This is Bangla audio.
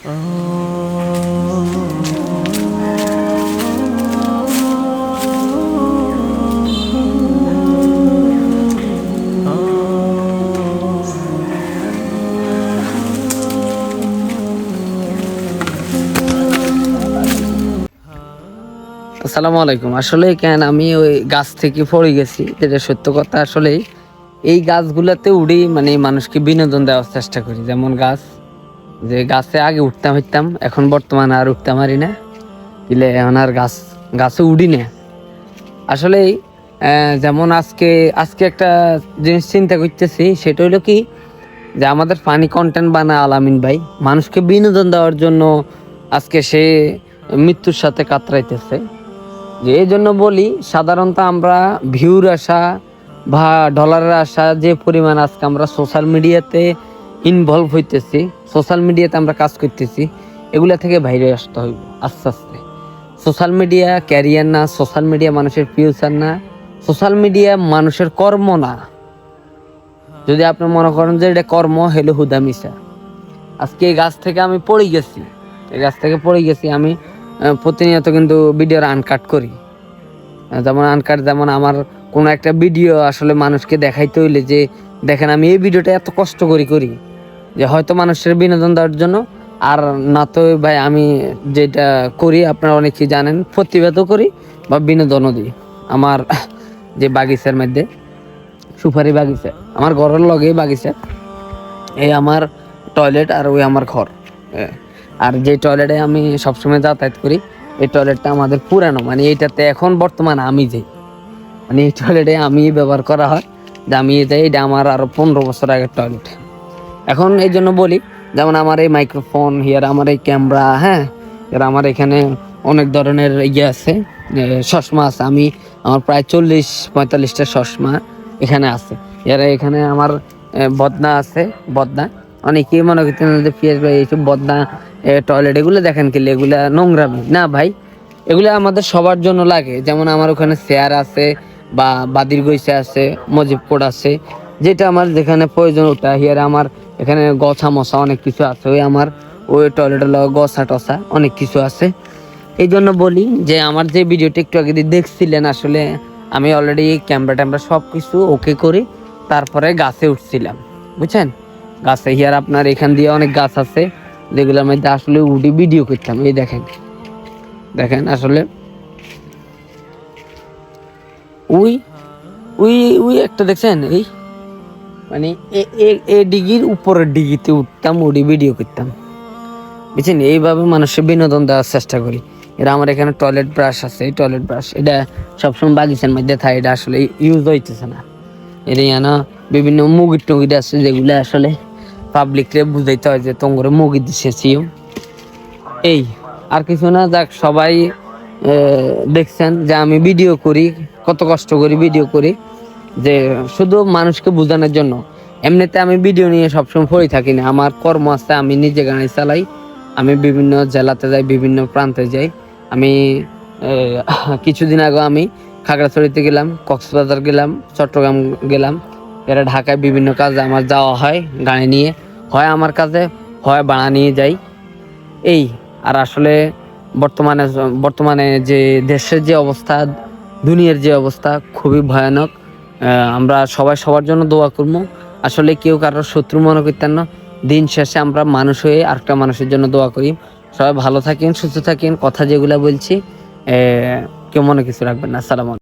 আসসালামু আলাইকুম। আসলে কেন আমি ওই গাছ থেকে পড়ে গেছি, যেটা সত্য কথা। আসলে এই গাছগুলাতে উড়ি মানে মানুষকে বিনোদন দেওয়ার চেষ্টা করি। যেমন গাছ, যে গাছে আগে উঠতাম, এখন বর্তমানে আর উঠতে পারি না, দিলে এখন আর গাছে উড়ি না। আসলে যেমন আজকে আজকে একটা জিনিস চিন্তা করতেছি, সেটা হলো কি, যে আমাদের ফানি কন্টেন্ট বানায় আলামিন ভাই মানুষকে বিনোদন দেওয়ার জন্য আজকে সে মৃত্যুর সাথে কাতরাইতেছে। যে এই জন্য বলি, সাধারণত আমরা ভিউর আশা বা ডলারের আশা যে পরিমাণ আজকে আমরা সোশ্যাল মিডিয়াতে ইনভলভ হইতেছি, সোশ্যাল মিডিয়াতে আমরা কাজ করতেছি, এগুলা থেকে বাইরে আসতে হইব আস্তে আস্তে। সোশ্যাল মিডিয়া ক্যারিয়ার না, সোশ্যাল মিডিয়া মানুষের ফিউচার না, সোশ্যাল মিডিয়া মানুষের কর্ম না। যদি আপনি মনে করেন যে এটা কর্ম, হেলো হুদা মিশা। আজকে এই গাছ থেকে আমি পড়ে গেছি, আমি প্রতিনিয়ত কিন্তু ভিডিওর আনকাট করি। যেমন আমার কোনো একটা ভিডিও আসলে মানুষকে দেখাইতে হইলে, যে দেখেন আমি এই ভিডিওটা এত কষ্ট করি যে হয়তো মানুষের বিনোদন দেওয়ার জন্য, আর না তো ভাই আমি যেটা করি আপনারা অনেকেই জানেন, প্রতিবাদও করি বা বিনোদনও দিই। আমার যে বাগিচার মধ্যে সুপারি বাগিচা, আমার ঘরের লগেই বাগিচা, এই আমার টয়লেট আর ওই আমার ঘর। আর যে টয়লেটে আমি সবসময় যাতায়াত করি, এই টয়লেটটা আমাদের পুরানো, মানে এইটাতে এখন বর্তমানে আমি যাই, মানে এই টয়লেটে আমি ব্যবহার করা হয়, যে আমি যাই। এটা আমার আরো 15 বছর আগের টয়লেট। এখন এই জন্য বলি, যেমন আমার এই মাইক্রোফোন হিয়ার, আমার এই ক্যামেরা, হ্যাঁ, এর আমার এখানে অনেক ধরনের ইয়ে আছে, চশমা আছে। আমার প্রায় 40-45টা চশমা এখানে আছে। এর এখানে আমার বদনা আছে, বদনা। অনেকেই মনে করতেন যে পিয়াস ভাই এইসব বদনা টয়লেট এগুলো দেখেন কি, এগুলা নোংরামি না ভাই, এগুলো আমাদের সবার জন্য লাগে। যেমন আমার ওখানে চেয়ার আছে, বা বাদির গৈসা আছে, মজিব কোড আছে, যেটা আমার যেখানে প্রয়োজন ওটা। হিয়ার আমার এখানে গছা মশা অনেক কিছু আছে, ওই টয়লেটের গছা টসা অনেক কিছু আছে। এই জন্য বলি যে আমার যে ভিডিওটা একটু আগে দেখছিলেন, আসলে আমি অলরেডি ক্যামেরা সব কিছু ওকে করি, তারপরে গাছে উঠছিলাম, বুঝছেন। গাছে হিয়ার আপনার এখান দিয়ে অনেক গাছ আছে, যেগুলোর মধ্যে আসলে উঠি ভিডিও করতাম। এই দেখেন আসলে উই একটা দেখছেন, এই মানে এ ডিগির উপরের ডিগিতে উঠতাম, উঠি ভিডিও করতাম, বুঝছেন। এইভাবে মানুষের বিনোদন দেওয়ার চেষ্টা করি। এরা আমার এখানে টয়লেট ব্রাশ আছে, এই টয়লেট ব্রাশ এটা সবসময় বাগিচার মধ্যে থাকে, এটা আসলে ইউজ হইতেছে না। এর না বিভিন্ন মুগির টুগির আছে, যেগুলো আসলে পাবলিকরে বুঝাইতে হয় যে তোমরা মুগি দিছেছিও। এই আর কিছু না, যাক সবাই দেখছেন যে আমি ভিডিও করি, কত কষ্ট করি ভিডিও করি, যে শুধু মানুষকে বোঝানোর জন্য। এমনিতে আমি ভিডিও নিয়ে সবসময় পড়ে থাকি না, আমার কর্ম আছে, আমি নিজে গাড়ি চালাই, আমি বিভিন্ন জেলাতে যাই, বিভিন্ন প্রান্তে যাই। আমি কিছুদিন আগে আমি খাগড়াছড়িতে গেলাম, কক্সবাজার গেলাম, চট্টগ্রাম গেলাম। এরা ঢাকায় বিভিন্ন কাজে আমার যাওয়া হয় গাড়ি নিয়ে, হয় আমার কাজে, হয় ভাড়া নিয়ে যাই। এই আর আসলে বর্তমানে যে দেশের যে অবস্থা, দুনিয়ার যে অবস্থা, খুবই ভয়ানক। আমরা সবাই সবার জন্য দোয়া করবো। আসলে কেউ কারোর শত্রু মনে করতেন না। দিন শেষে আমরা মানুষ হয়ে আরেকটা মানুষের জন্য দোয়া করি। সবাই ভালো থাকেন, সুস্থ থাকেন। কথা যেগুলা বলছি কেউ মনে কিছু রাখবেন না। আসসালামু আলাইকুম।